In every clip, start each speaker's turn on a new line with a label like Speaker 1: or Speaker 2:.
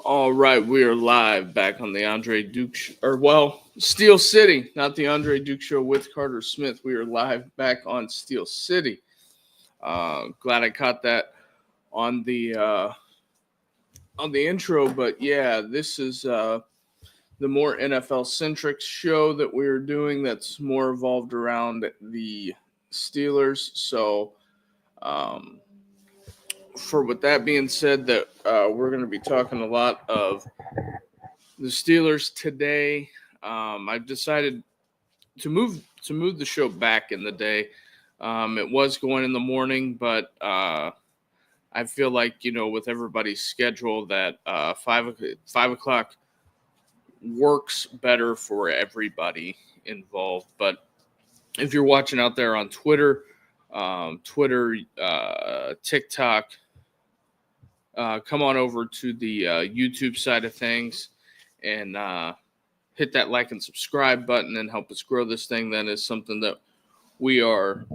Speaker 1: All right, we are live back on the Andre Duke, Steel City, not the Andre Duke Show with Carter Smith. We are live back on Steel City. Glad I caught that on the intro, but yeah, this is the more NFL centric show that we're doing. That's more evolved around the Steelers. So, um, for with that being said, that we're going to be talking a lot of the Steelers today. I've decided to move the show back in the day. It was going in the morning, but I feel like with everybody's schedule that 5 o'clock works better for everybody involved. But if you're watching out there on Twitter, TikTok, come on over to the YouTube side of things and hit that like and subscribe button and help us grow this thing. That is something that we are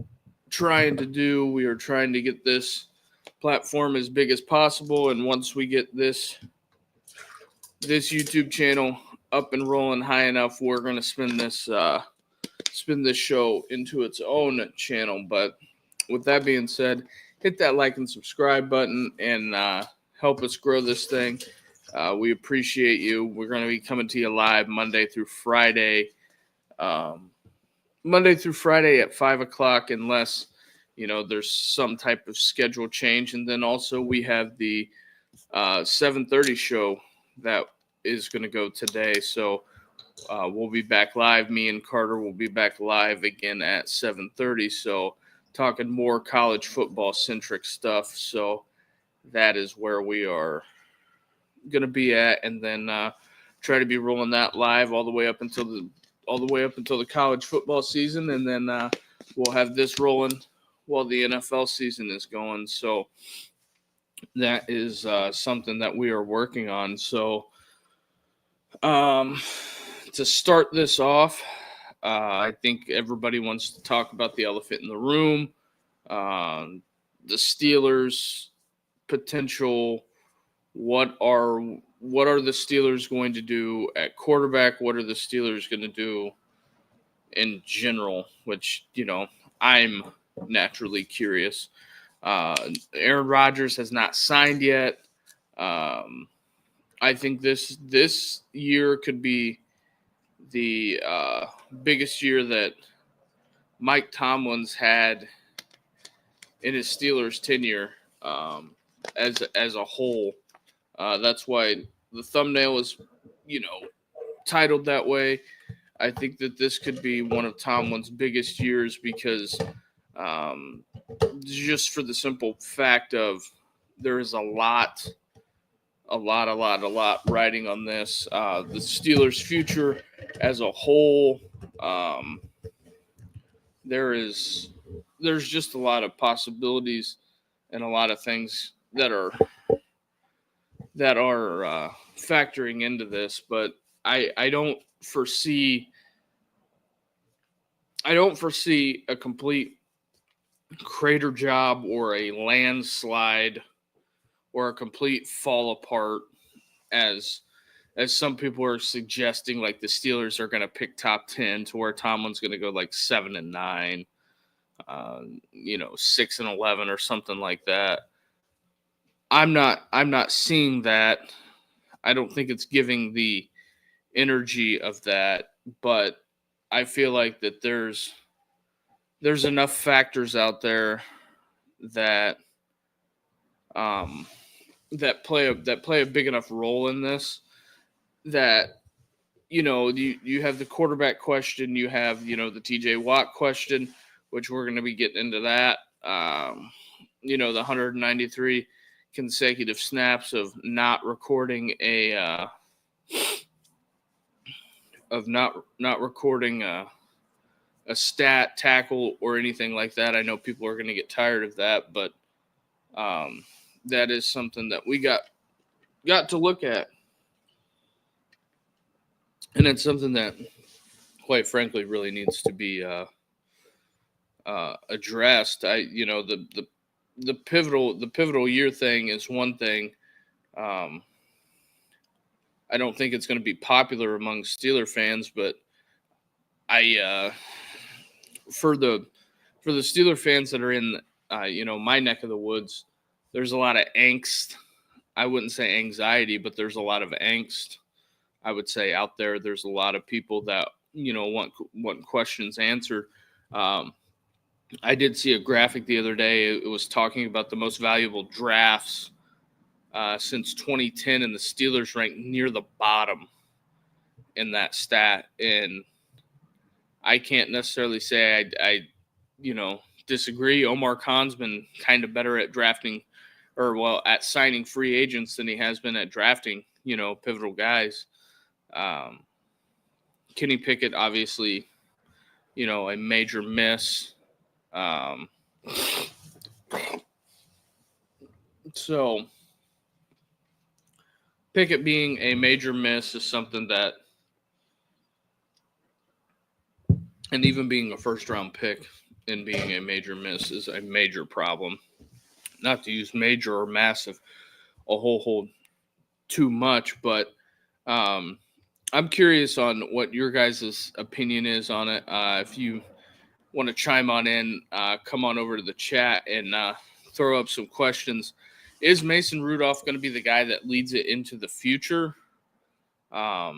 Speaker 1: trying to do. We are trying to get this platform as big as possible, and once we get this YouTube channel up and rolling high enough, we're going to spin this show into its own channel. But with that being said, hit that like and subscribe button and help us grow this thing. We appreciate you. We're going to be coming to you live Monday through Friday at 5 o'clock, unless there's some type of schedule change. And then also we have the 7:30 show that is going to go today. So we'll be back live. Me and Carter will be back live again at 7:30. So talking more college football centric stuff. So that is where we are going to be at, and then try to be rolling that live all the way up until the college football season, and then we'll have this rolling while the NFL season is going. So that is something that we are working on. So to start this off, I think everybody wants to talk about the elephant in the room, the Steelers' potential. What are the Steelers going to do at quarterback? What are the Steelers going to do in general? Which, I'm naturally curious. Aaron Rodgers has not signed yet. I think this year could be the biggest year that Mike Tomlin's had in his Steelers tenure as a whole. That's why the thumbnail is, titled that way. I think that this could be one of Tomlin's biggest years because just for the simple fact of there is a lot riding on this. The Steelers' future as a whole, there's just a lot of possibilities and a lot of things that are factoring into this, but I don't foresee a complete crater job or a landslide or a complete fall apart as some people are suggesting, like the Steelers are going to pick top 10 to where Tomlin's going to go like 7-9, 6-11 or something like that. I'm not seeing that. I don't think it's giving the energy of that, but I feel like that there's enough factors out there that that play a big enough role in this that you have the quarterback question, you have the TJ Watt question, which we're going to be getting into that. The 193 consecutive snaps of not recording a stat, tackle, or anything like that. I know people are going to get tired of that, but that is something that we got to look at, and it's something that, quite frankly, really needs to be addressed. The pivotal year thing is one thing. I don't think it's going to be popular among Steeler fans, but for the Steeler fans that are in my neck of the woods, there's a lot of angst. I wouldn't say anxiety, but there's a lot of angst, I would say, out there. There's a lot of people that want questions answered. I did see a graphic the other day. It was talking about the most valuable drafts since 2010, and the Steelers ranked near the bottom in that stat. And I can't necessarily say I disagree. Omar Khan's been kind of better at drafting, at signing free agents than he has been at drafting, pivotal guys. Kenny Pickett, obviously, a major miss. So Pickett being a major miss is something that, and even being a first-round pick and being a major miss is a major problem. Not to use major or massive a whole too much, but I'm curious on what your guys' opinion is on it. If you want to chime on in, come on over to the chat and throw up some questions. Is Mason Rudolph going to be the guy that leads it into the future? That's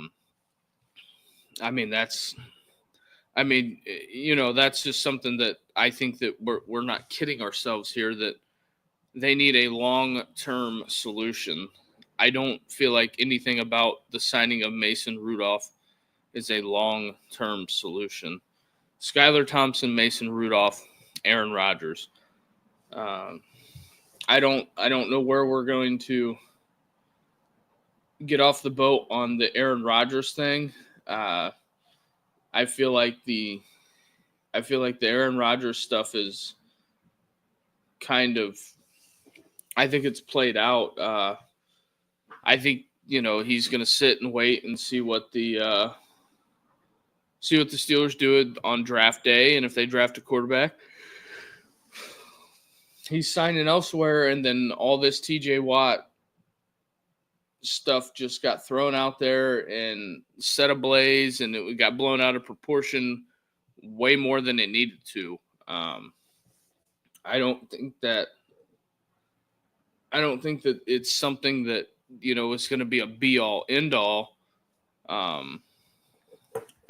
Speaker 1: just something that I think that we're not kidding ourselves here, that they need a long-term solution. I don't feel like anything about the signing of Mason Rudolph is a long-term solution. Skylar Thompson, Mason Rudolph, Aaron Rodgers. I don't know where we're going to get off the boat on the Aaron Rodgers thing. I feel like the Aaron Rodgers stuff is kind of, I think it's played out. I think he's going to sit and wait and see what the Steelers do on draft day, and if they draft a quarterback, he's signing elsewhere. And then all this TJ Watt stuff just got thrown out there and set ablaze, and it got blown out of proportion way more than it needed to. I don't think that it's something that is going to be a be all end all.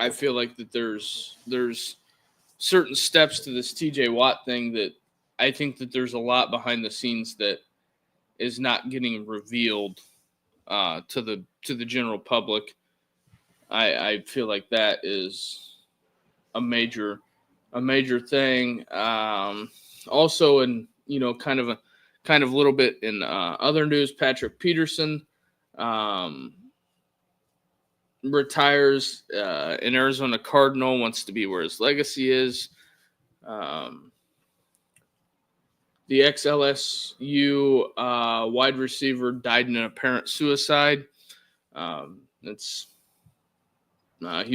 Speaker 1: I feel like that there's certain steps to this TJ Watt thing that I think that there's a lot behind the scenes that is not getting revealed to the general public. I feel like that is a major thing. Also, in kind of a little bit in other news, Patrick Peterson retires. An Arizona Cardinal, wants to be where his legacy is. The ex-LSU wide receiver died in an apparent suicide. He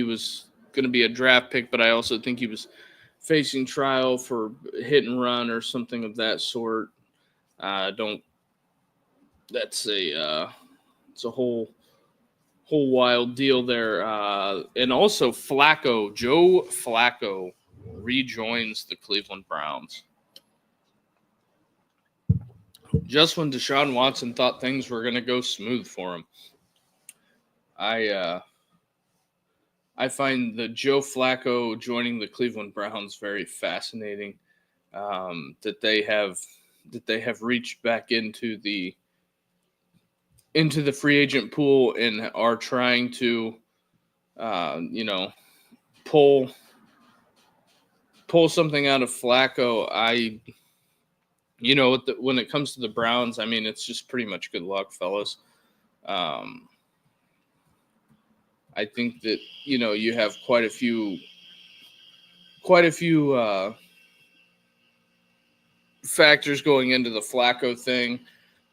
Speaker 1: was going to be a draft pick, but I also think he was facing trial for hit and run or something of that sort. It's a whole wild deal there. And also Joe Flacco rejoins the Cleveland Browns. Just when Deshaun Watson thought things were going to go smooth for him. I find the Joe Flacco joining the Cleveland Browns very fascinating. That they have reached back into the free agent pool and are trying to, pull something out of Flacco. When it comes to the Browns, it's just pretty much good luck, fellas. I think that, you have quite a few factors going into the Flacco thing.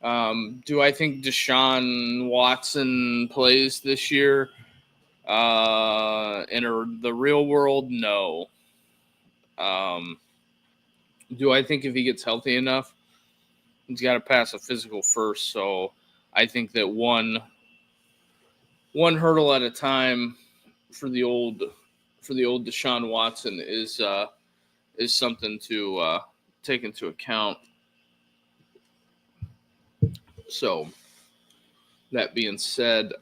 Speaker 1: Do I think Deshaun Watson plays this year? In the real world, no. Do I think if he gets healthy enough, he's got to pass a physical first. So I think that one one hurdle at a time for the old Deshaun Watson is something to take into account. So that being said,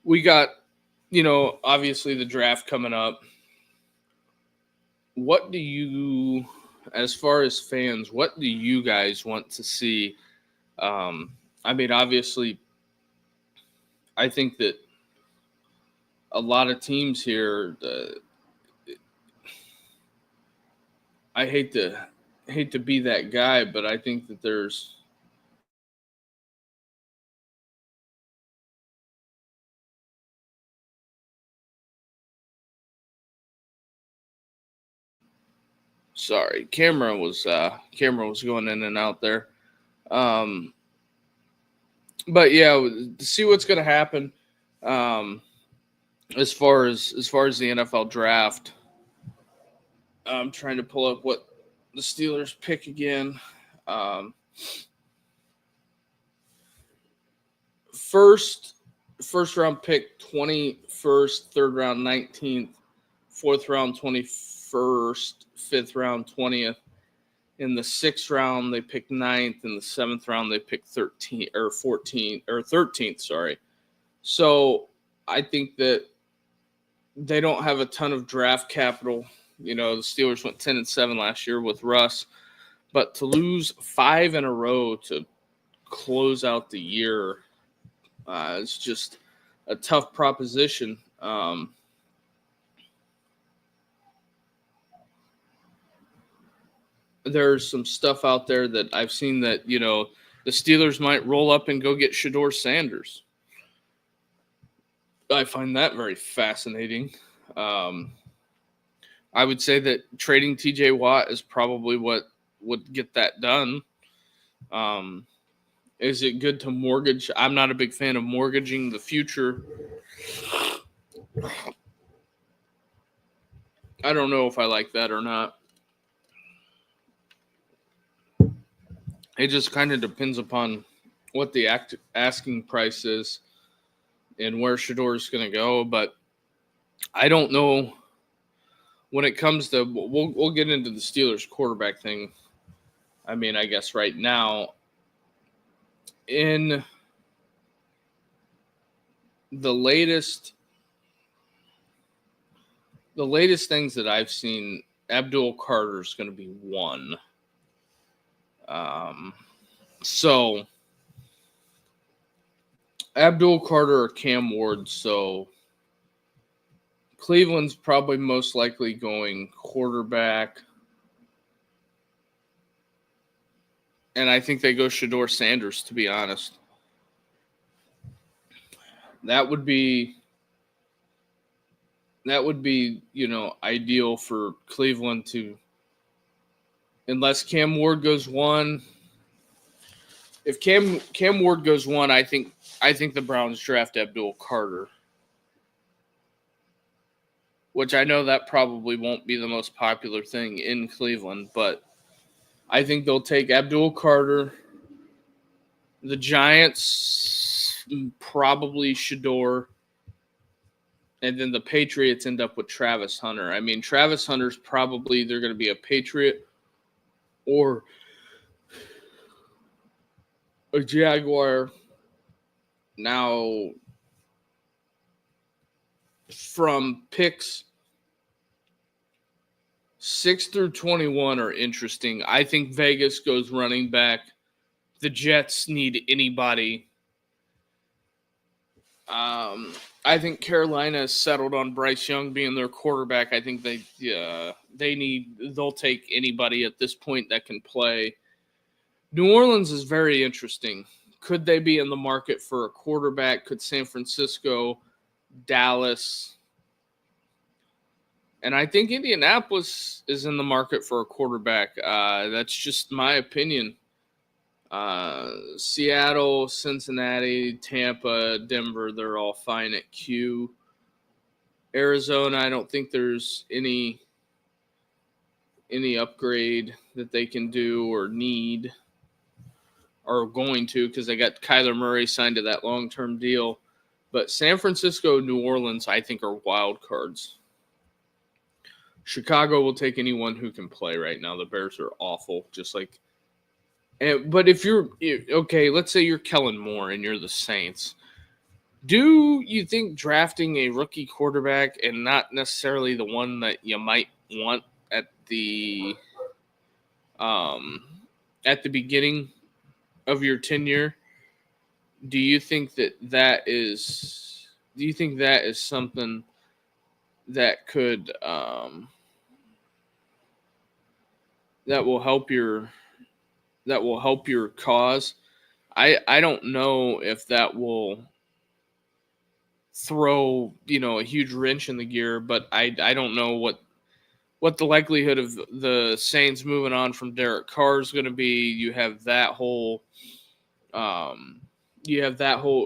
Speaker 1: we got, obviously the draft coming up. What do you, as far as fans, what do you guys want to see? I mean, obviously, I think that a lot of teams here, I hate to be that guy, but I think that there's sorry, camera was going in and out there. But yeah, to see what's going to happen as far as the NFL draft. I'm trying to pull up what the Steelers pick again. First round pick 21st, third round 19th, fourth round 21st, fifth round 20th. In the sixth round, they picked 9th. In the seventh round, they picked 13th or 14th or 13th. Sorry. So I think that they don't have a ton of draft capital. The Steelers went 10-7 last year with Russ, but to lose 5 in a row to close out the year, it's just a tough proposition. There's some stuff out there that I've seen that, the Steelers might roll up and go get Shedeur Sanders. I find that very fascinating. I would say that trading TJ Watt is probably what would get that done. Is it good to mortgage? I'm not a big fan of mortgaging the future. I don't know if I like that or not. It just kind of depends upon what the asking price is and where Shedeur is going to go. But I don't know when it comes to we'll get into the Steelers quarterback thing. I mean, I guess right now in the latest things that I've seen, Abdul Carter is going to be one. So Abdul Carter or Cam Ward. So Cleveland's probably most likely going quarterback. And I think they go Shedeur Sanders, to be honest. That would be, ideal for Cleveland to, unless Cam Ward goes one. If Cam Ward goes one, I think the Browns draft Abdul Carter. Which I know that probably won't be the most popular thing in Cleveland, but I think they'll take Abdul Carter. The Giants, probably Shedeur. And then the Patriots end up with Travis Hunter. I mean, Travis Hunter's probably either going to be a Patriot or a Jaguar. Now, from picks 6 through 21 are interesting. I think Vegas goes running back. The Jets need anybody. I think Carolina is settled on Bryce Young being their quarterback. I think they'll take anybody at this point that can play. New Orleans is very interesting. Could they be in the market for a quarterback? Could San Francisco, Dallas, and I think Indianapolis is in the market for a quarterback. That's just my opinion. Seattle, Cincinnati, Tampa, Denver, they're all fine at Q. Arizona, I don't think there's any upgrade that they can do or need. are going to, because they got Kyler Murray signed to that long-term deal. But San Francisco, New Orleans, I think, are wild cards. Chicago will take anyone who can play right now. The Bears are awful, just like. But if you're okay, let's say you're Kellen Moore and you're the Saints. Do you think drafting a rookie quarterback and not necessarily the one that you might want at the beginning of your tenure, do you think that is something that could that will help your cause? I don't know if that will throw a huge wrench in the gear, but I don't know what the likelihood of the Saints moving on from Derek Carr is going to be. You have that whole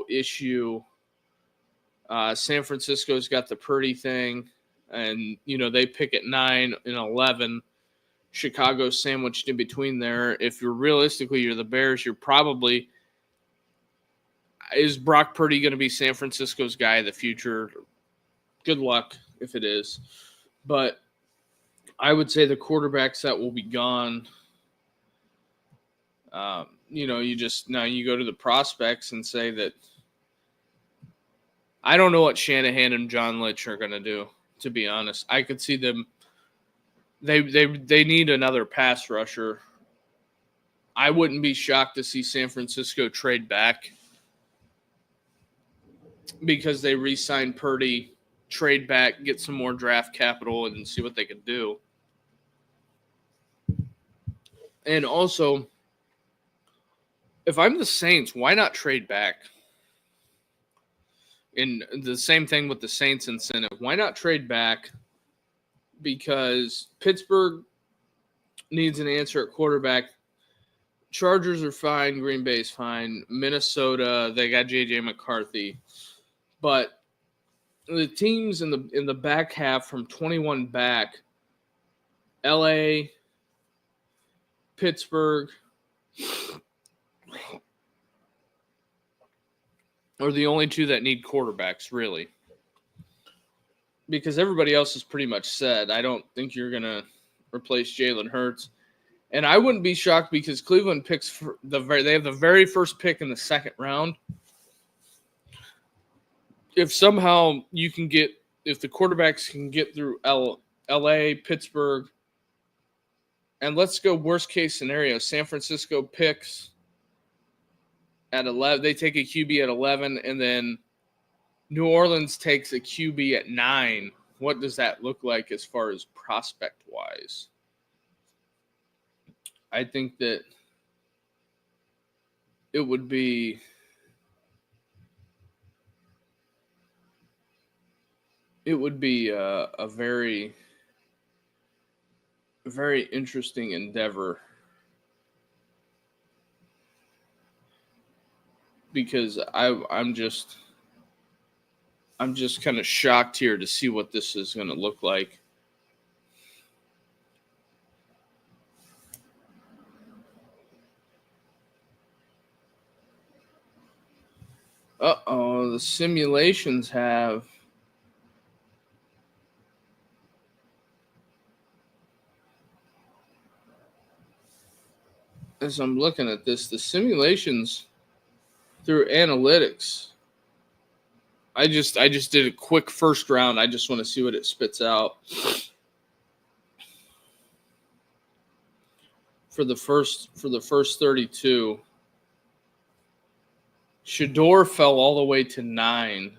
Speaker 1: issue. San Francisco's got the Purdy thing, and they pick at 9 and 11. Chicago's sandwiched in between there. If you're the Bears, you're probably. Is Brock Purdy going to be San Francisco's guy in the future? Good luck if it is. But I would say the quarterbacks that will be gone, you go to the prospects and say that I don't know what Shanahan and John Lynch are going to do, to be honest. I could see them. They need another pass rusher. I wouldn't be shocked to see San Francisco trade back because they re-signed Purdy, trade back, get some more draft capital, and see what they could do. And also, if I'm the Saints, why not trade back? And the same thing with the Saints incentive. Why not trade back? Because Pittsburgh needs an answer at quarterback. Chargers are fine. Green Bay's fine. Minnesota, they got J.J. McCarthy. But the teams in the back half from 21 back, L.A., Pittsburgh, are the only two that need quarterbacks, really. Because everybody else is pretty much set. I don't think you're going to replace Jalen Hurts. And I wouldn't be shocked because Cleveland picks they have the very first pick in the second round. If somehow if the quarterbacks can get through L.A., Pittsburgh, and let's go worst case scenario, San Francisco picks at 11. They take a QB at 11, and then New Orleans takes a QB at 9. What does that look like as far as prospect-wise? I think that it would be a very, very interesting endeavor, because I'm just kind of shocked here to see what this is going to look like. The simulations have as I'm looking at this, the simulations through analytics. I just did a quick first round. I just want to see what it spits out. For the first 32. Shador fell all the way to 9.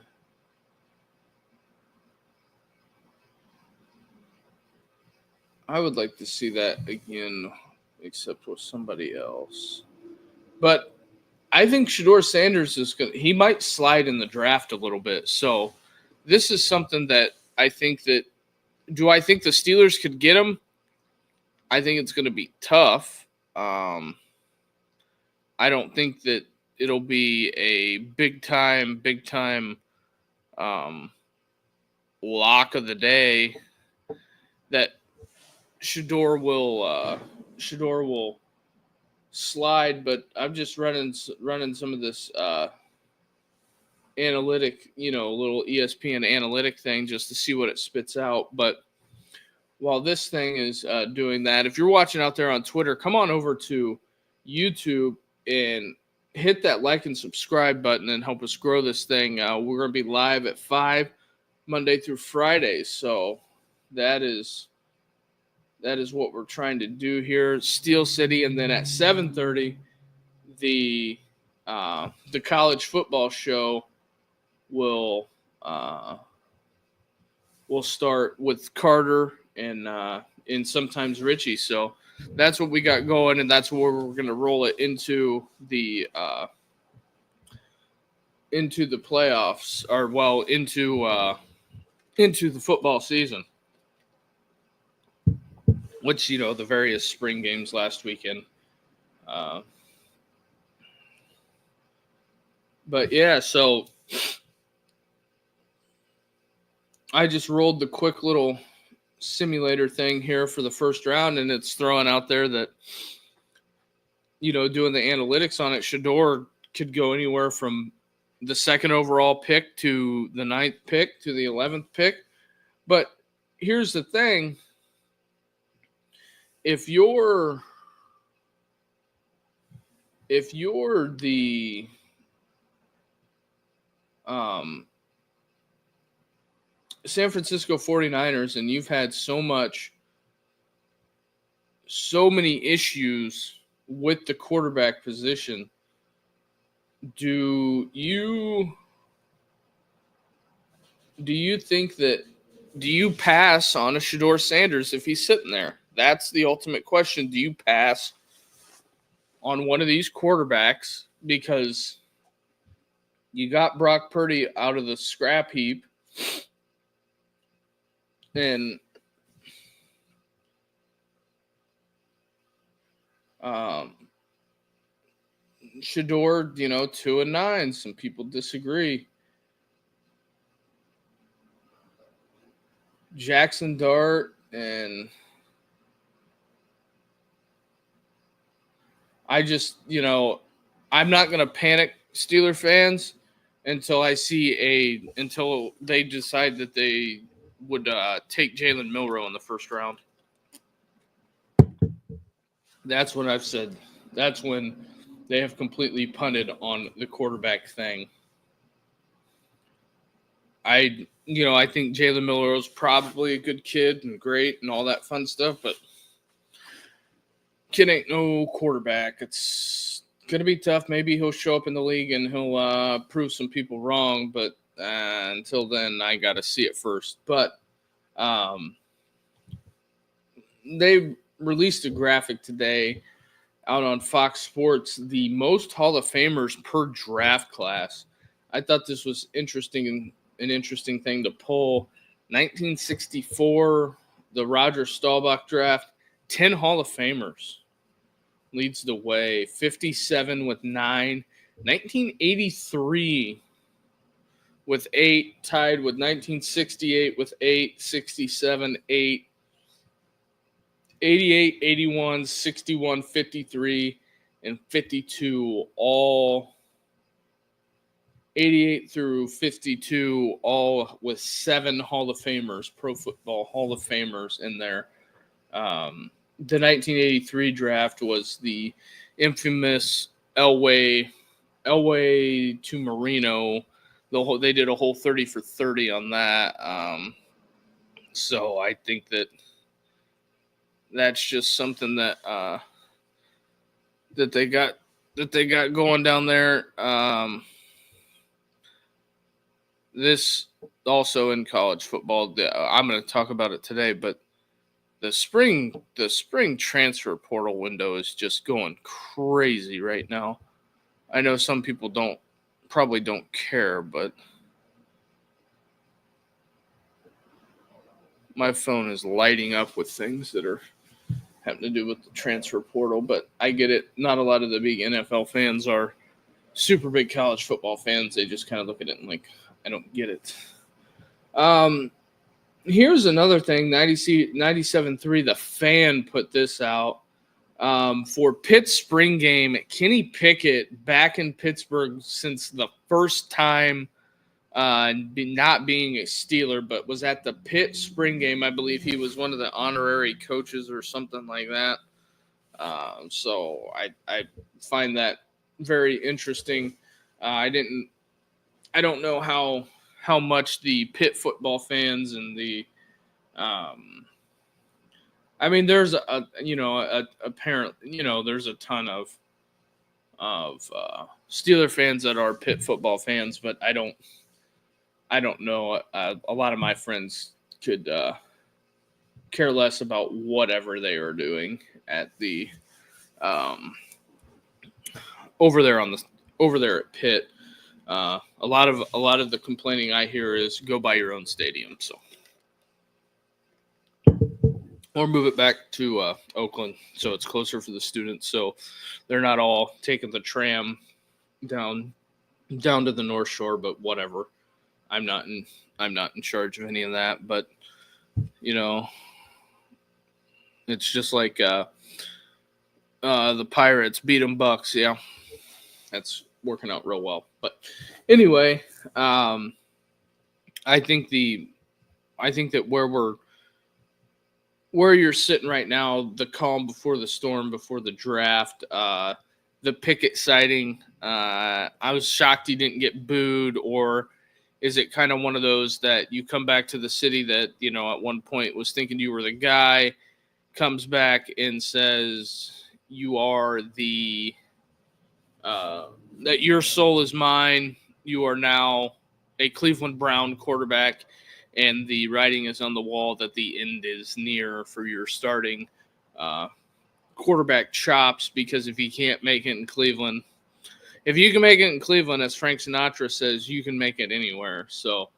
Speaker 1: I would like to see that again, except with somebody else. But I think Shador Sanders he might slide in the draft a little bit. So this is something that I think do I think the Steelers could get him? I think it's going to be tough. I don't think that it'll be a big time lock of the day that Shador will slide, but I'm just running some of this analytic, little ESPN analytic thing just to see what it spits out. But while this thing is doing that, if you're watching out there on Twitter, come on over to YouTube and hit that like and subscribe button and help us grow this thing. We're going to be live at 5 Monday through Friday. So that is what we're trying to do here. Steel City, and then at 7:30, the college football show will start with Carter and sometimes Richie. So that's what we got going, and that's where we're going to roll it into the playoffs, or into the football season. Which, the various spring games last weekend. But yeah, so I just rolled the quick little simulator thing here for the first round, and it's throwing out there that, doing the analytics on it, Shedeur could go anywhere from the 2nd overall pick to the 9th pick to the 11th pick. But here's the thing. If you're the San Francisco 49ers and you've had so many issues with the quarterback position, do you pass on a Shedeur Sanders if he's sitting there? That's the ultimate question. Do you pass on one of these quarterbacks because you got Brock Purdy out of the scrap heap, and Shedeur, 2-9. Some people disagree. Jackson Dart, and I just, I'm not going to panic, Steeler fans, until they decide that they would take Jalen Milroe in the first round. That's what I've said. That's when they have completely punted on the quarterback thing. I think Jalen Milroe is probably a good kid and great and all that fun stuff, but kid ain't no quarterback. It's going to be tough. Maybe he'll show up in the league and he'll prove some people wrong, but until then, I got to see it first. But they released a graphic today out on Fox Sports, the most Hall of Famers per draft class. I thought this was an interesting thing to pull. 1964, the Roger Staubach draft, 10 Hall of Famers leads the way. 57 with 9. 1983 with 8, tied with 1968 with 8, 67, 8. 88, 81, 61, 53, and 52, all 88 through 52, all with 7 Hall of Famers, Pro Football Hall of Famers in there. The 1983 draft was the infamous Elway to Marino. They did a whole 30 for 30 on that. So I think that's just something that they got going down there. This also in college football. I'm going to talk about it today, but the spring transfer portal window is just going crazy right now. I know some people probably don't care, but my phone is lighting up with things that are having to do with the transfer portal, but I get it. Not a lot of the big NFL fans are super big college football fans. They just kind of look at it and like, I don't get it. Here's another thing. 97.3, The Fan put this out. For Pitt's spring game, Kenny Pickett back in Pittsburgh since the first time, not being a Steeler, but was at the Pitt spring game. I believe he was one of the honorary coaches or something like that. So I find that very interesting. I don't know how much the Pitt football fans and the there's there's a ton of Steeler fans that are Pitt football fans, but I don't know. A lot of my friends could care less about whatever they are doing at the over there at Pitt. A lot of the complaining I hear is go buy your own stadium. So. Or move it back to Oakland so it's closer for the students, so they're not all taking the tram down to the North Shore. But whatever, I'm not in charge of any of that. But it's just like the Pirates beat them Bucks. Yeah, that's working out real well. But anyway, I think that where you're sitting right now, the calm before the storm, before the draft, the Pickett sighting, I was shocked he didn't get booed, or is it kind of one of those that you come back to the city that, at one point was thinking you were the guy, comes back and says you are that your soul is mine, you are now a Cleveland Brown quarterback, and the writing is on the wall that the end is near for your starting quarterback chops, because if you can't make it in Cleveland, if you can make it in Cleveland, as Frank Sinatra says, you can make it anywhere. So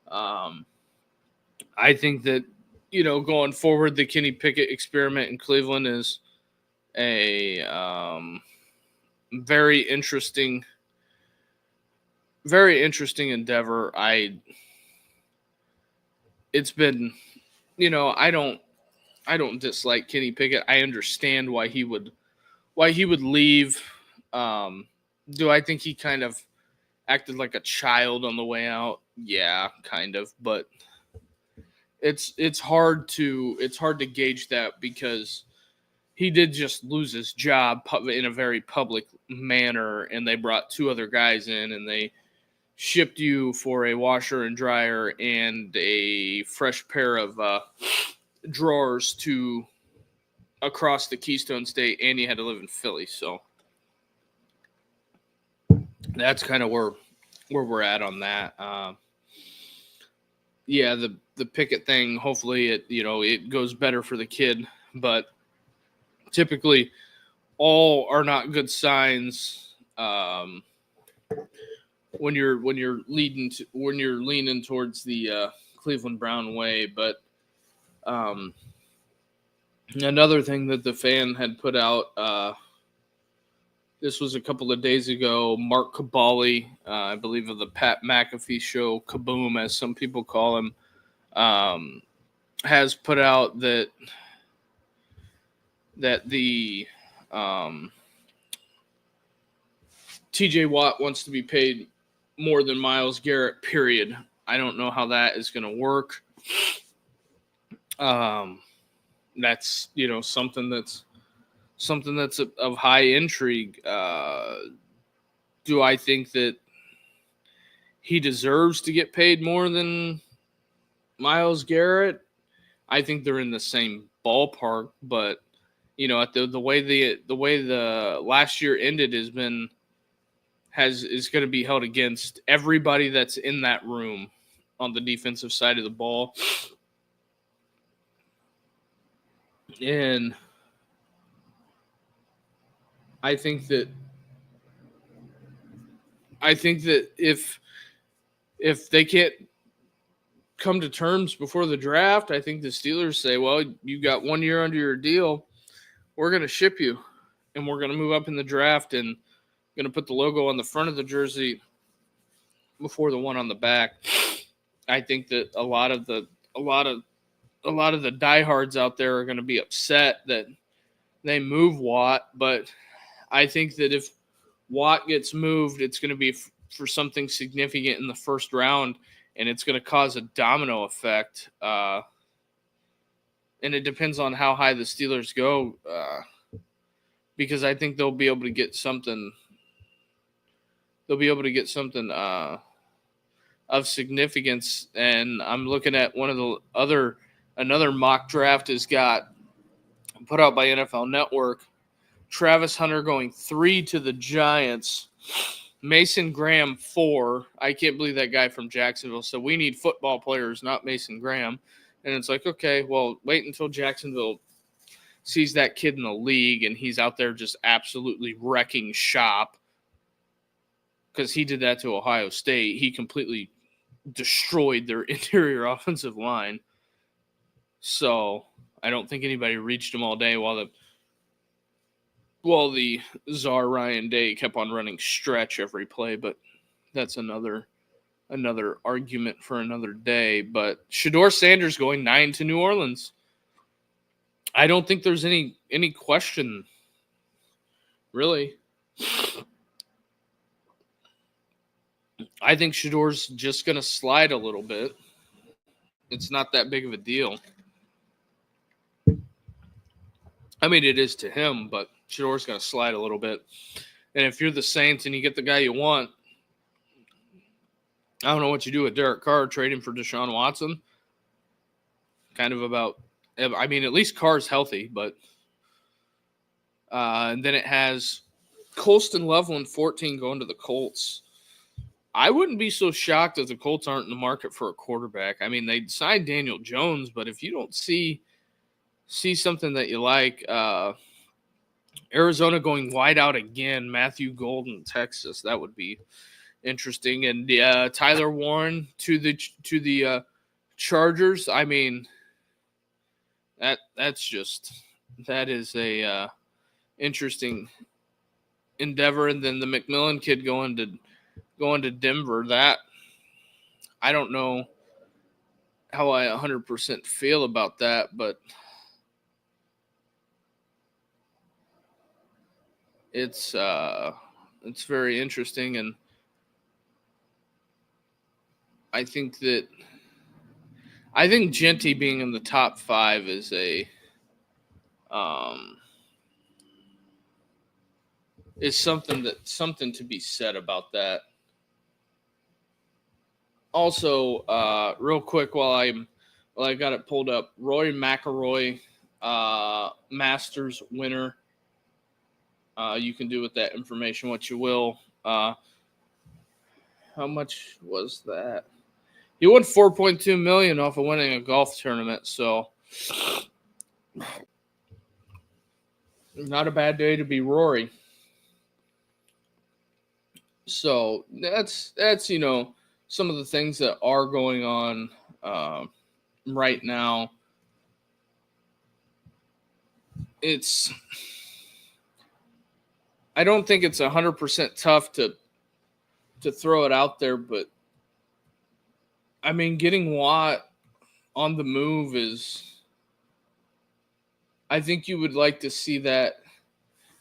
Speaker 1: I think that, going forward, the Kenny Pickett experiment in Cleveland is a very interesting endeavor. It's been, I don't dislike Kenny Pickett. I understand why he would leave. Do I think he kind of acted like a child on the way out? Yeah, kind of, but it's hard to gauge that, because he did just lose his job in a very public manner, and they brought two other guys in, and they shipped you for a washer and dryer and a fresh pair of drawers to across the Keystone State, and you had to live in Philly. So that's kind of where we're at on that. Yeah, the Pickett thing, hopefully it goes better for the kid, but typically all are not good signs. When you're leaning towards the Cleveland Brown way. But another thing that the fan had put out, this was a couple of days ago, Mark Cabali, I believe of the Pat McAfee show, Kaboom, as some people call him, has put out that the TJ Watt wants to be paid more than Myles Garrett, period. I don't know how that is going to work. That's, something that's of high intrigue. Do I think that he deserves to get paid more than Myles Garrett? I think they're in the same ballpark, but at the way the last year ended is going to be held against everybody that's in that room on the defensive side of the ball. And I think that if they can't come to terms before the draft, I think the Steelers say, well, you got 1 year under your deal. We're going to ship you, and we're going to move up in the draft and going to put the logo on the front of the jersey before the one on the back. I think that a lot of the diehards out there are going to be upset that they move Watt, but I think that if Watt gets moved, it's going to be for something significant in the first round, and it's going to cause a domino effect. And it depends on how high the Steelers go, because I think they'll be able to get something. They'll be able to get something of significance. And I'm looking at another mock draft has got put out by NFL Network. Travis Hunter going 3 to the Giants. Mason Graham 4. I can't believe that guy from Jacksonville. So we need football players, not Mason Graham. And it's like, okay, well, wait until Jacksonville sees that kid in the league and he's out there just absolutely wrecking shop. Because he did that to Ohio State. He completely destroyed their interior offensive line. So I don't think anybody reached him all day while the czar Ryan Day kept on running stretch every play, but that's another argument for another day. But Shedeur Sanders going 9 to New Orleans. I don't think there's any question, really. I think Shedeur's just going to slide a little bit. It's not that big of a deal. I mean, it is to him, but Shedeur's going to slide a little bit. And if you're the Saints and you get the guy you want, I don't know what you do with Derek Carr, trade him for Deshaun Watson. Kind of about, I mean, at least Carr's healthy, but and then it has Colston Loveland 14 going to the Colts. I wouldn't be so shocked if the Colts aren't in the market for a quarterback. I mean, they signed Daniel Jones, but if you don't see something that you like, Arizona going wide out again, Matthew Golden, Texas, that would be interesting. And Tyler Warren to the Chargers. I mean, that is a interesting endeavor. And then the McMillan kid going to Denver. That I don't know how I 100% feel about that, but it's very interesting, and I think Genty being in the top 5 is something to be said about that. Also, real quick while I got it pulled up, Rory McIlroy, Masters winner. You can do with that information what you will. How much was that? He won $4.2 million off of winning a golf tournament, so not a bad day to be Rory. So that's some of the things that are going on right now. I don't think it's 100% tough to throw it out there, but I mean, getting Watt on the move is, I think you would like to see that.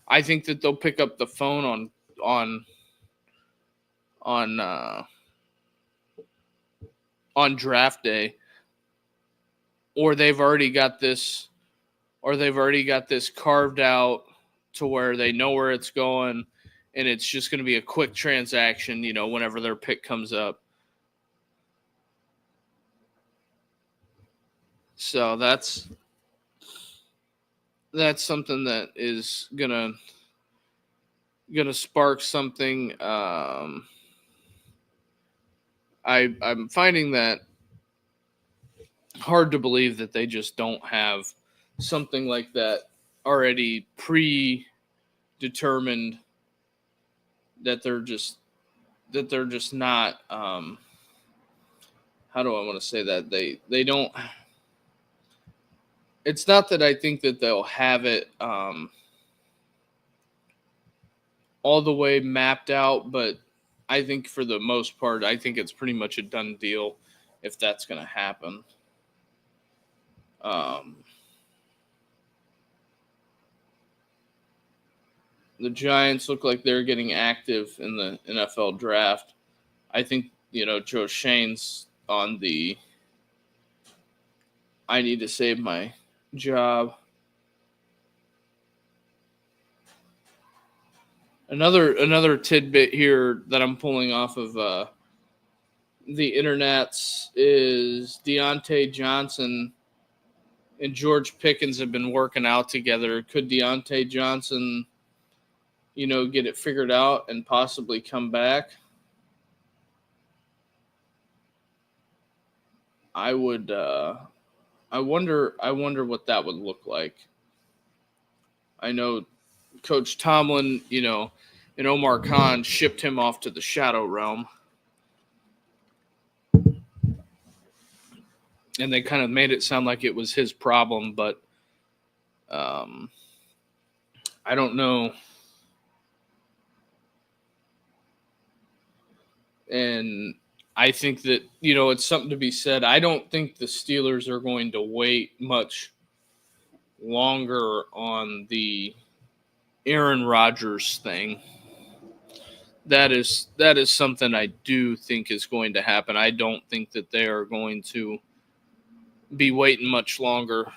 Speaker 1: I think that they'll pick up the phone on draft day, or they've already got this carved out to where they know where it's going, and it's just going to be a quick transaction, whenever their pick comes up. So that's something that is gonna spark something. I'm finding that hard to believe that they just don't have something like that already predetermined, that they're just not. How do I want to say that? They don't. It's not that I think that they'll have it all the way mapped out, but I think for the most part, I think it's pretty much a done deal if that's going to happen. the Giants look like they're getting active in the NFL draft. I think, Joe Shane's on the I need to save my job. Another tidbit here that I'm pulling off of the internets is Deontay Johnson and George Pickens have been working out together. Could Deontay Johnson, get it figured out and possibly come back? I would. I wonder what that would look like. I know Coach Tomlin, and Omar Khan shipped him off to the shadow realm. And they kind of made it sound like it was his problem, but I don't know. And I think that, it's something to be said. I don't think the Steelers are going to wait much longer on the Aaron Rodgers thing. That is something I do think is going to happen. I don't think that they are going to be waiting much longer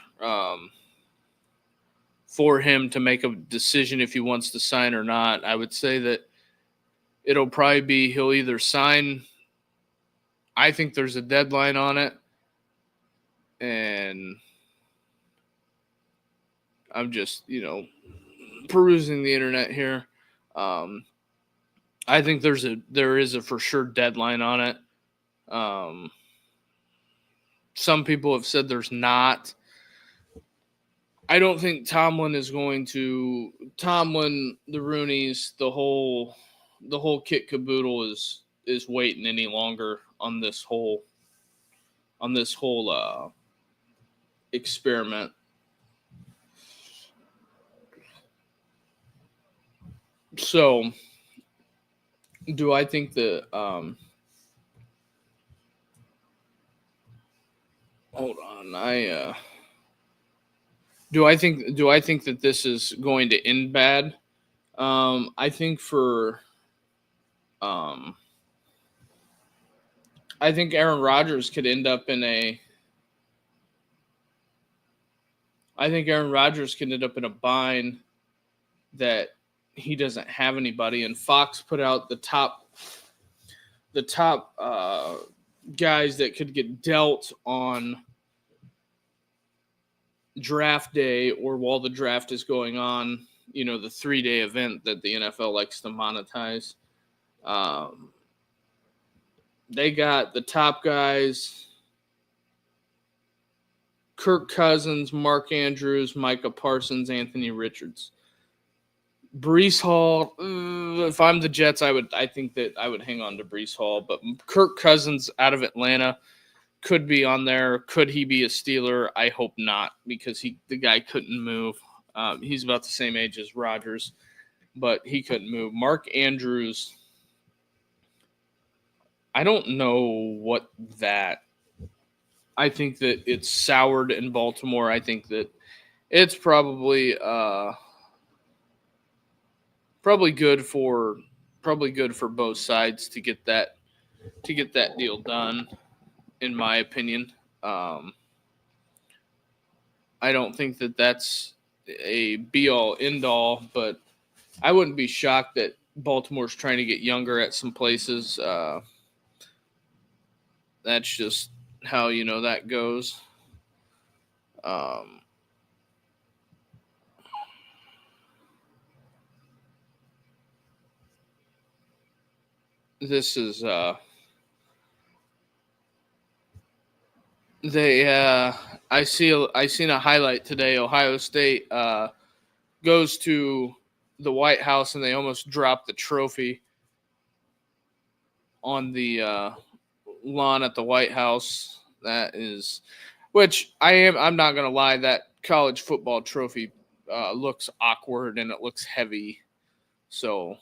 Speaker 1: for him to make a decision if he wants to sign or not. I would say that it'll probably be he'll either sign. I think there's a deadline on it, and I'm just, perusing the internet here. I think there is a for sure deadline on it. Some people have said there's not. I don't think Tomlin, the Rooneys, the whole kit caboodle is waiting any longer on this whole experiment. So, do I think that hold on, do I think that this is going to end bad? I think I think Aaron Rodgers could end up in a bind that he doesn't have anybody, and Fox put out the top guys that could get dealt on draft day or while the draft is going on, the 3-day event that the NFL likes to monetize. They got the top guys: Kirk Cousins, Mark Andrews, Micah Parsons, Anthony Richards. Breece Hall, if I'm the Jets, I think that I would hang on to Breece Hall, but Kirk Cousins out of Atlanta could be on there. Could he be a Steeler? I hope not, because the guy couldn't move. He's about the same age as Rodgers, but he couldn't move. Mark Andrews, I don't know what that. I think that it's soured in Baltimore. I think that it's probably good for both sides to get that deal done, in my opinion. I don't think that that's a be-all, end-all, but I wouldn't be shocked that Baltimore's trying to get younger at some places. That's just how that goes. This is I seen a highlight today. Ohio State goes to the White House and they almost dropped the trophy on the lawn at the White House. That is, which I'm not gonna lie, that college football trophy looks awkward and it looks heavy. So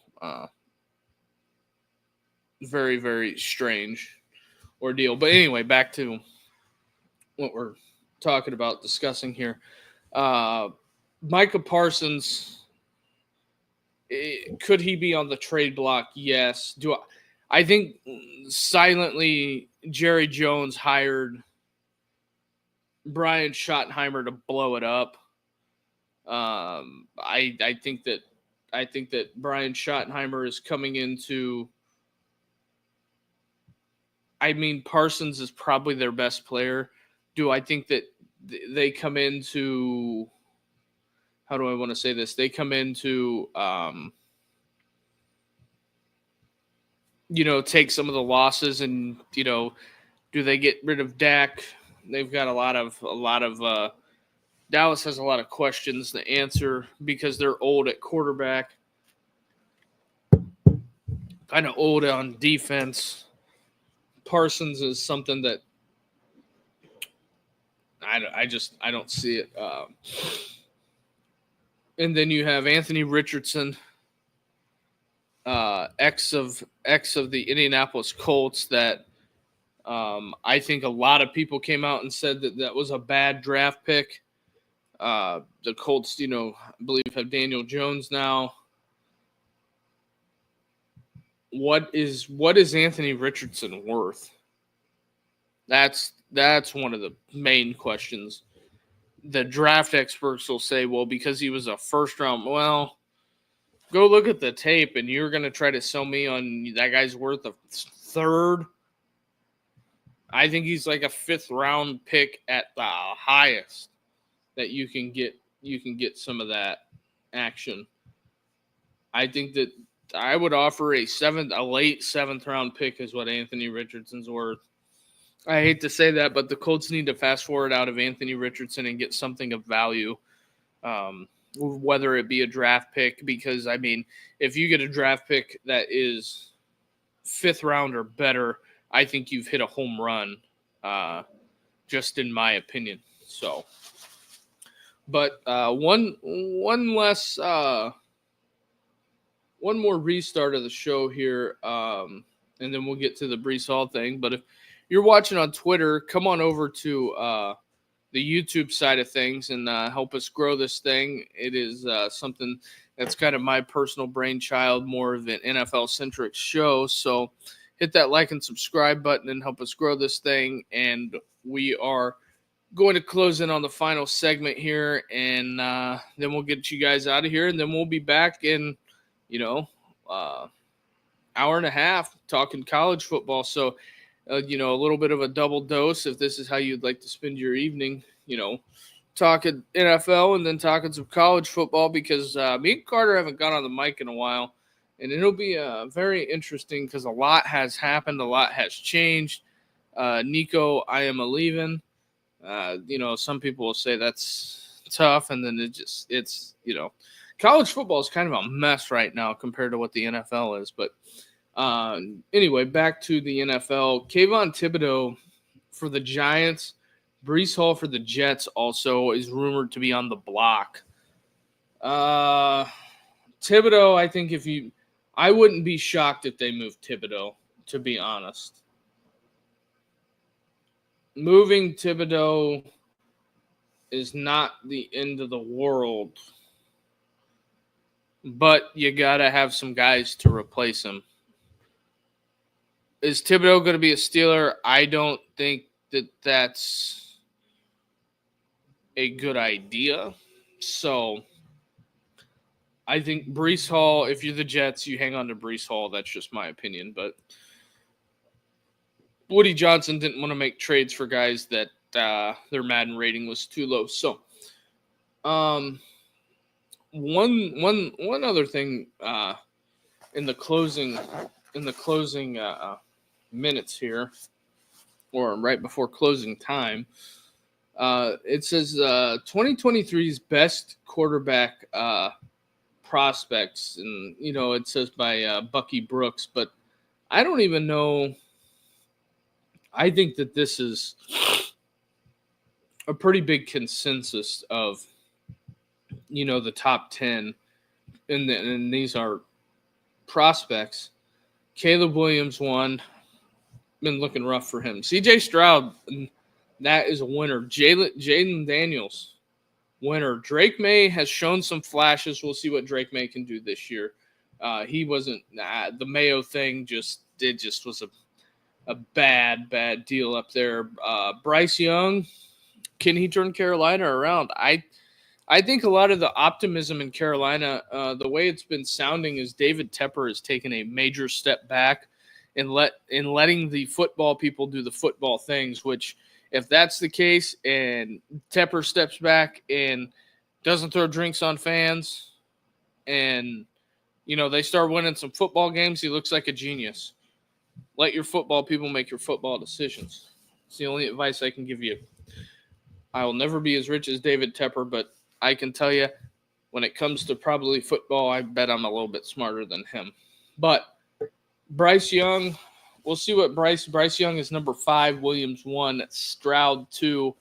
Speaker 1: very, very strange ordeal. But anyway, back to what we're talking about, discussing here. Micah Parsons Could he be on the trade block? Yes. I think silently Jerry Jones hired Brian Schottenheimer to blow it up. I think that Brian Schottenheimer is coming into. I mean, Parsons is probably their best player. Do I think that they come into? How do I want to say this? They come into, take some of the losses, and do they get rid of Dak? They've got a lot of. Dallas has a lot of questions to answer because they're old at quarterback, kind of old on defense. Parsons is something that I don't see it. And then you have Anthony Richardson, ex of the Indianapolis Colts, that I think a lot of people came out and said that was a bad draft pick. The Colts, I believe, have Daniel Jones now. What is Anthony Richardson worth? That's one of the main questions. The draft experts will say, well, because he was a first round. Well, go look at the tape, and you're going to try to sell me on that guy's worth a third. I think he's like a fifth round pick at the highest that you can get. You can get some of that action. I think that I would offer a late seventh round pick is what Anthony Richardson's worth. I hate to say that, but the Colts need to fast forward out of Anthony Richardson and get something of value, whether it be a draft pick, because, I mean, if you get a draft pick that is fifth round or better, I think you've hit a home run, just in my opinion. So, but one more restart of the show here, and then we'll get to the Breece Hall thing. But if you're watching on Twitter, come on over to the YouTube side of things and help us grow this thing. It is something that's kind of my personal brainchild, more of an NFL-centric show. So hit that like and subscribe button and help us grow this thing. And we are going to close in on the final segment here, and then we'll get you guys out of here, and then we'll be back in, hour and a half talking college football. So, a little bit of a double dose if this is how you'd like to spend your evening, talking NFL and then talking some college football, because me and Carter haven't got on the mic in a while, and it'll be very interesting because a lot has happened, a lot has changed. Nico, I am a-leaving. Some people will say that's tough, and then it's college football is kind of a mess right now compared to what the NFL is, but anyway, back to the NFL. Kayvon Thibodeau for the Giants, Breece Hall for the Jets also is rumored to be on the block. Thibodeau, I think I wouldn't be shocked if they moved Thibodeau, to be honest. Moving Thibodeau is not the end of the world, but you got to have some guys to replace him. Is Thibodeau going to be a Steeler? I don't think that's a good idea. So I think Breece Hall, if you're the Jets, you hang on to Breece Hall. That's just my opinion. But Woody Johnson didn't want to make trades for guys that their Madden rating was too low. So one other thing in the closing minutes here, or right before closing time, it says 2023's best quarterback prospects, and it says by Bucky Brooks, but I don't even know. I think that this is a pretty big consensus of the top 10, and these are prospects. Caleb Williams won. Been looking rough for him. C.J. Stroud, that is a winner. Jaden Daniels, winner. Drake May has shown some flashes. We'll see what Drake May can do this year. He wasn't the Mayo thing. Just was a bad deal up there. Bryce Young, can he turn Carolina around? I think a lot of the optimism in Carolina, the way it's been sounding, is David Tepper has taken a major step back in letting the football people do the football things. Which, if that's the case, and Tepper steps back and doesn't throw drinks on fans, and they start winning some football games, he looks like a genius. Let your football people make your football decisions. It's the only advice I can give you. I will never be as rich as David Tepper, but I can tell you, when it comes to probably football, I bet I'm a little bit smarter than him. But Bryce Young, we'll see what Bryce Young is number 5, Williams 1, Stroud 2,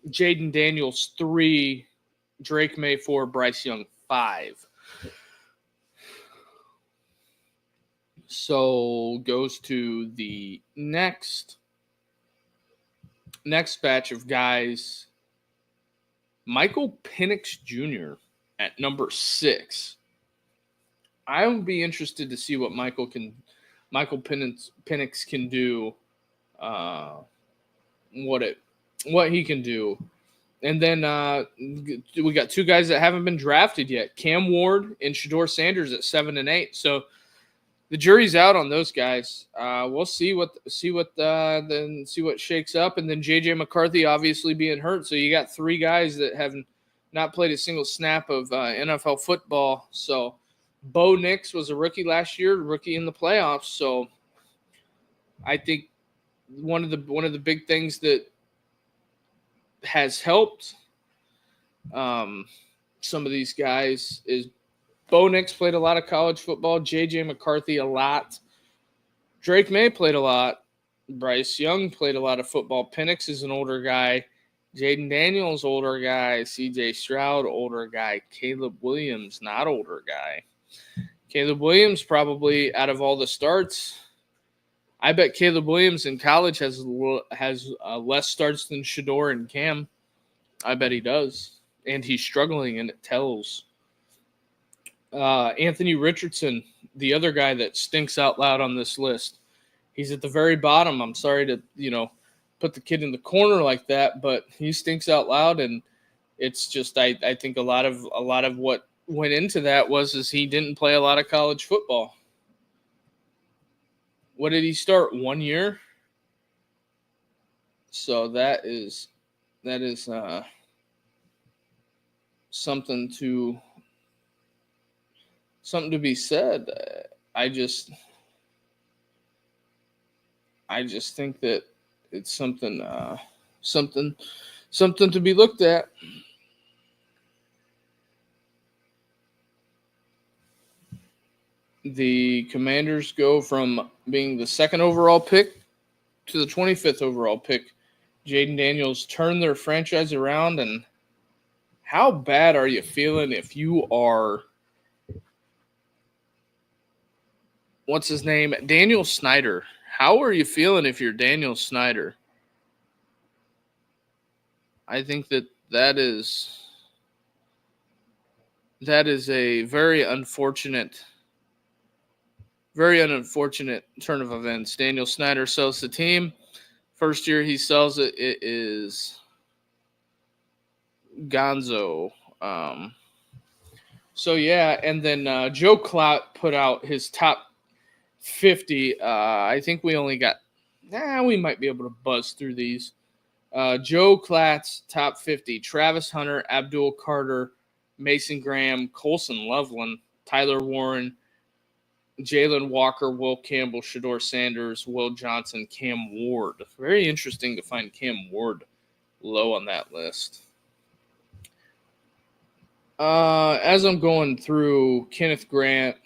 Speaker 1: Jaden Daniels 3, Drake May 4, Bryce Young 5. So goes to the next batch of guys. Michael Penix Jr. at number 6. I would be interested to see what Michael Penix can do, what he can do. And then we got 2 guys that haven't been drafted yet: Cam Ward and Shedeur Sanders at 7 and 8. So the jury's out on those guys. We'll see what shakes up. And then J.J. McCarthy obviously being hurt. So you got 3 guys that have not played a single snap of NFL football. So Bo Nix was a rookie last year, rookie in the playoffs. So I think one of the big things that has helped some of these guys is Bo Nix played a lot of college football. J.J. McCarthy a lot. Drake May played a lot. Bryce Young played a lot of football. Penix is an older guy. Jaden Daniels, older guy. C.J. Stroud, older guy. Caleb Williams, not older guy. Caleb Williams probably, out of all the starts, I bet Caleb Williams in college has less starts than Shedeur and Cam. I bet he does. And he's struggling, and it tells. Anthony Richardson, the other guy that stinks out loud on this list. He's at the very bottom. I'm sorry to, put the kid in the corner like that, but he stinks out loud, and it's just I think a lot of what went into that is he didn't play a lot of college football. What did he start? 1 year? So that is something to be said. I just think that it's something to be looked at. The Commanders go from being the 2nd overall pick to the 25th overall pick. Jaden Daniels turned their franchise around, and how bad are you feeling if you are what's his name? Daniel Snyder. How are you feeling if you're Daniel Snyder? I think that is a very unfortunate turn of events. Daniel Snyder sells the team. First year he sells it, it is Gonzo. So yeah, and then Joe Clout put out his top 50. I think we only got, we might be able to buzz through these. Joe Klatt's top 50: Travis Hunter, Abdul Carter, Mason Graham, Colson Loveland, Tyler Warren, Jalen Walker, Will Campbell, Shedeur Sanders, Will Johnson, Cam Ward. Very interesting to find Cam Ward low on that list. As I'm going through, Kenneth Grant,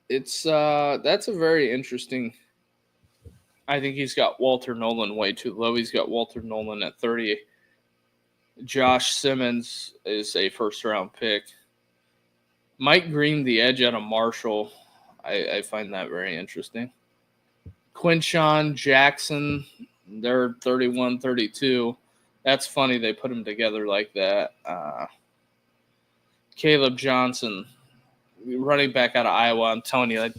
Speaker 1: that's a very interesting. I think he's got Walter Nolan way too low. He's got Walter Nolan at 30. Josh Simmons is a first-round pick. Mike Green, the edge out of Marshall. I find that very interesting. Quinshon Jackson, they're 31, 32. That's funny they put them together like that. Caleb Johnson, running back out of Iowa. I'm telling you,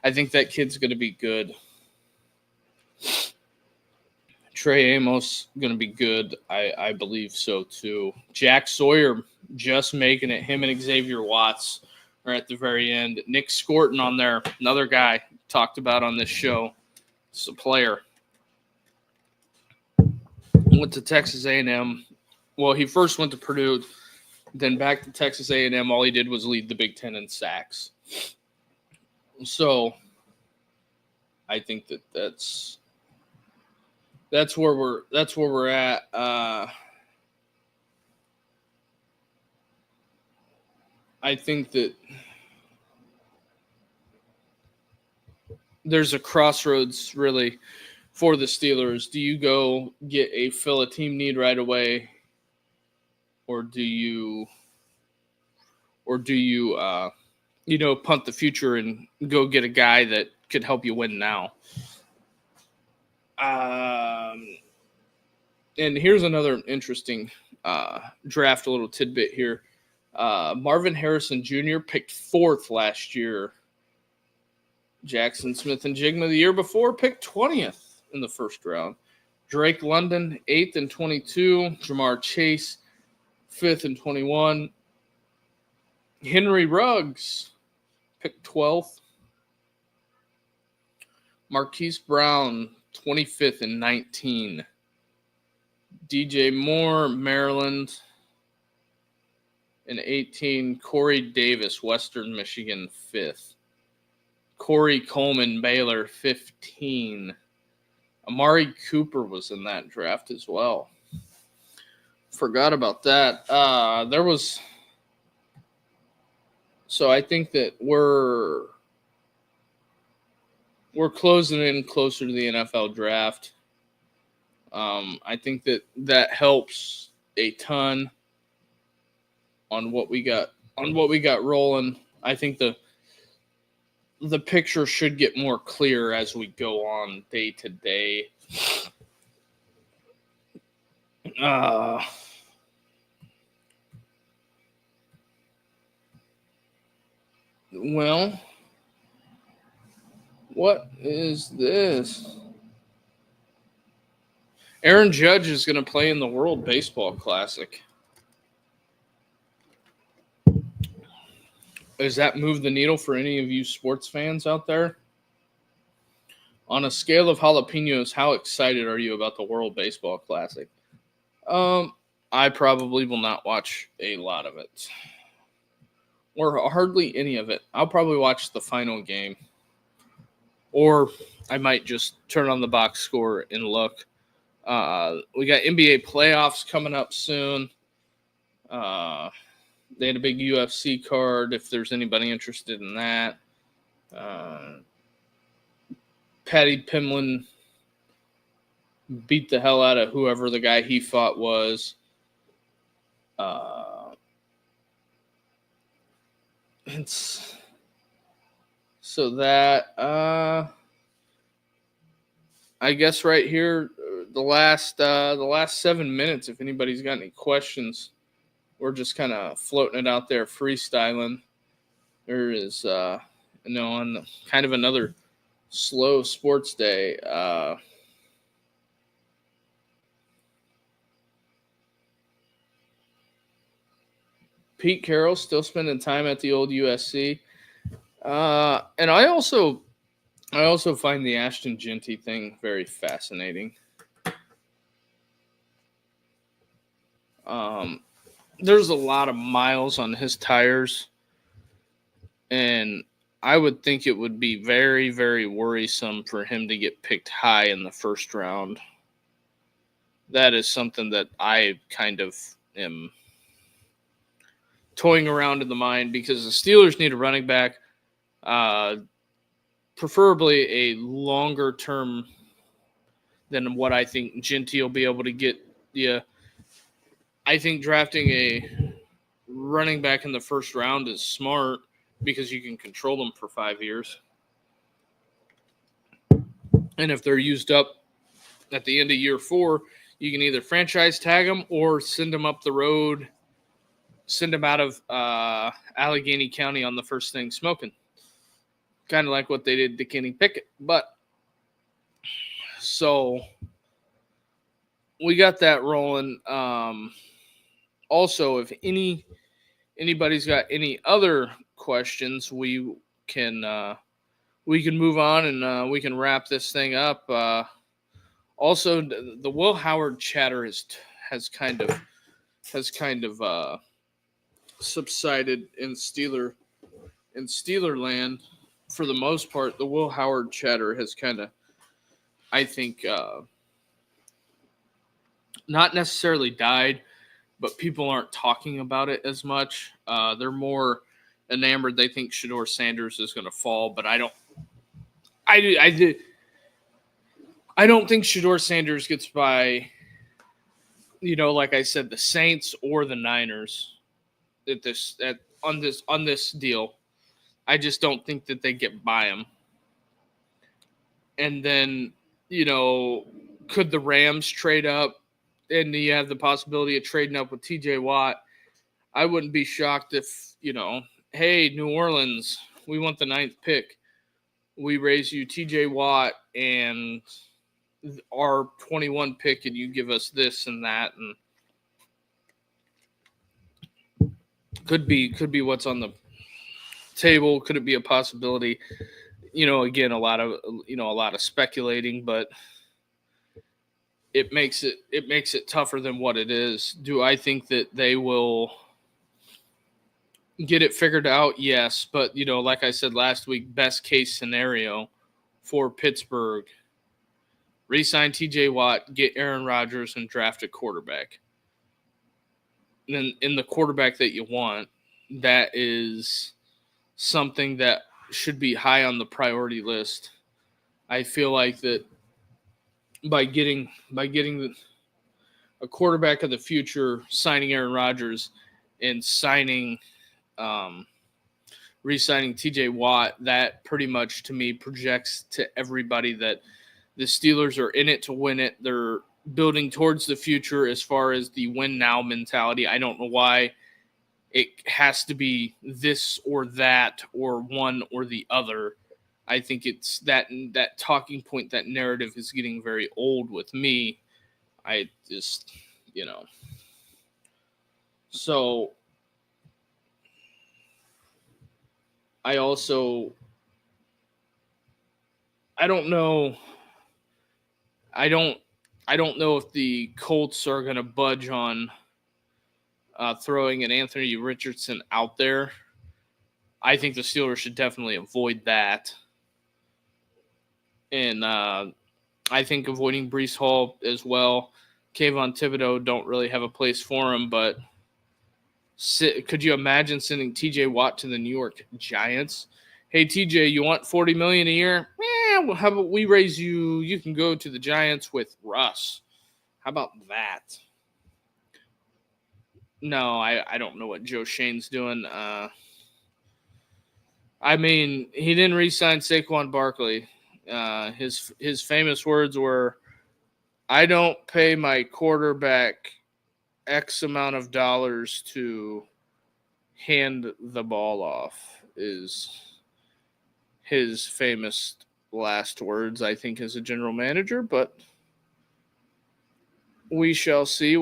Speaker 1: I think that kid's going to be good. Trey Amos going to be good. I believe so too. Jack Sawyer just making it. Him and Xavier Watts are at the very end. Nick Scorton on there, another guy talked about on this show. It's a player. Went to Texas A&M. Well, he first went to Purdue, then back to Texas A&M. All he did was lead the Big Ten in sacks. So I think that's where we're at. I think that there's a crossroads really for the Steelers. Do you go fill a team need right away, or do you punt the future and go get a guy that could help you win now? And here's another interesting draft, a little tidbit here. Marvin Harrison Jr. picked 4th last year. Jackson Smith and Jigma the year before picked 20th in the first round. Drake London 8th and 22. Jamar Chase 5th and 21. Henry Ruggs picked 12th. Marquise Brown 25th and 19. DJ Moore, Maryland in 18. Corey Davis, Western Michigan 5th. Corey Coleman, Baylor 15. Amari Cooper was in that draft as well. Forgot about that. So I think that we're closing in closer to the NFL draft. I think that helps a ton on what we got rolling. I think the picture should get more clear as we go on day to day. Well, what is this? Aaron Judge is going to play in the World Baseball Classic. Does that move the needle for any of you sports fans out there? On a scale of jalapenos, how excited are you about the World Baseball Classic? I probably will not watch a lot of it. Or hardly any of it. I'll probably watch the final game. Or I might just turn on the box score and look. We got NBA playoffs coming up soon. They had a big UFC card, if there's anybody interested in that. Patty Pimlin beat the hell out of whoever the guy he fought was. I guess right here, the last 7 minutes, if anybody's got any questions, we're just kind of floating it out there, freestyling. There is, on kind of another slow sports day. Pete Carroll still spending time at the old USC. And I also find the Ashton Genty thing very fascinating. There's a lot of miles on his tires, and I would think it would be very, very worrisome for him to get picked high in the first round. That is something that I kind of am toying around in the mind, because the Steelers need a running back, preferably a longer term than what I think Genty will be able to get you. I think drafting a running back in the first round is smart because you can control them for 5 years. And if they're used up at the end of year 4, you can either franchise tag them or send them up the road send him out of Allegheny County on the first thing smoking. Kind of like what they did to Kenny Pickett. But so we got that rolling. Also, if anybody's got any other questions, we can move on and we can wrap this thing up. Also, the Will Howard chatter has kind of subsided in Steeler land for the most part. The Will Howard chatter has kind of, I think, not necessarily died, but people aren't talking about it as much. They're more enamored. They think Shedeur Sanders is going to fall, but I don't think Shedeur Sanders gets by, like I said, the Saints or the Niners on this deal. I just don't think that they get by him. And then, could the Rams trade up? And you have the possibility of trading up with TJ Watt. I wouldn't be shocked if, hey, New Orleans, we want the 9th pick. We raise you TJ Watt and our 21 pick, and you give us this and that. And could be what's on the table. Could it be a possibility? Again, a lot of speculating, but it makes it tougher than what it is. Do I think that they will get it figured out? Yes, but like I said last week, best case scenario for Pittsburgh: re-sign TJ Watt, get Aaron Rodgers, and draft a quarterback. And then in the quarterback that you want, that is something that should be high on the priority list. I feel like that by getting a quarterback of the future, signing Aaron Rodgers, and re-signing TJ Watt, that pretty much to me projects to everybody that the Steelers are in it to win it. They're building towards the future as far as the win now mentality. I don't know why it has to be this or that or one or the other. I think it's that talking point, that narrative is getting very old with me. I just, So I also, I don't know. I don't know if the Colts are going to budge on throwing an Anthony Richardson out there. I think the Steelers should definitely avoid that. And I think avoiding Breece Hall as well. Kayvon Thibodeau don't really have a place for him, but could you imagine sending TJ Watt to the New York Giants? Hey, TJ, you want $40 million a year? Well, how about we raise you? You can go to the Giants with Russ. How about that? No, I don't know what Joe Shane's doing. I mean, he didn't re-sign Saquon Barkley. His famous words were, "I don't pay my quarterback X amount of dollars to hand the ball off," is his famous last words, I think, as a general manager. But we shall see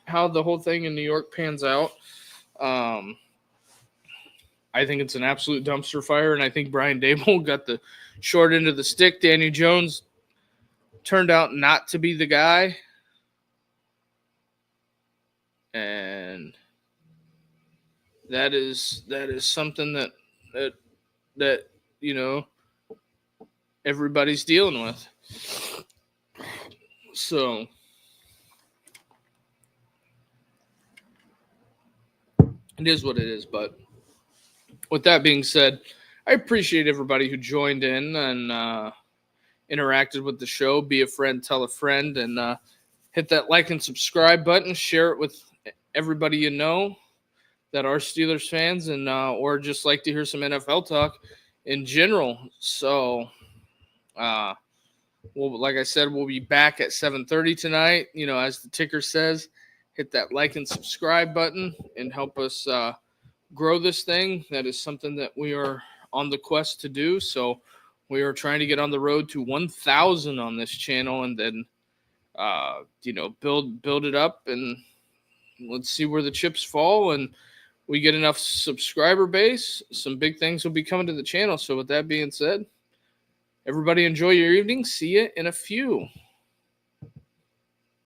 Speaker 1: how the whole thing in New York pans out. I think it's an absolute dumpster fire, and I think Brian Daboll got the short end of the stick. Danny Jones turned out not to be the guy, and that is something that everybody's dealing with. So it is what it is, but with that being said, I appreciate everybody who joined in and interacted with the show. Be a friend, tell a friend, and hit that like and subscribe button. Share it with everybody you know that are Steelers fans and or just like to hear some NFL talk in general. So, well, like I said, we'll be back at 7:30 tonight. As the ticker says, hit that like and subscribe button and help us grow this thing. That is something that we are on the quest to do. So we are trying to get on the road to 1,000 on this channel, and then build it up, and let's see where the chips fall. And we get enough subscriber base, some big things will be coming to the channel. So with that being said, everybody enjoy your evening. See you in a few.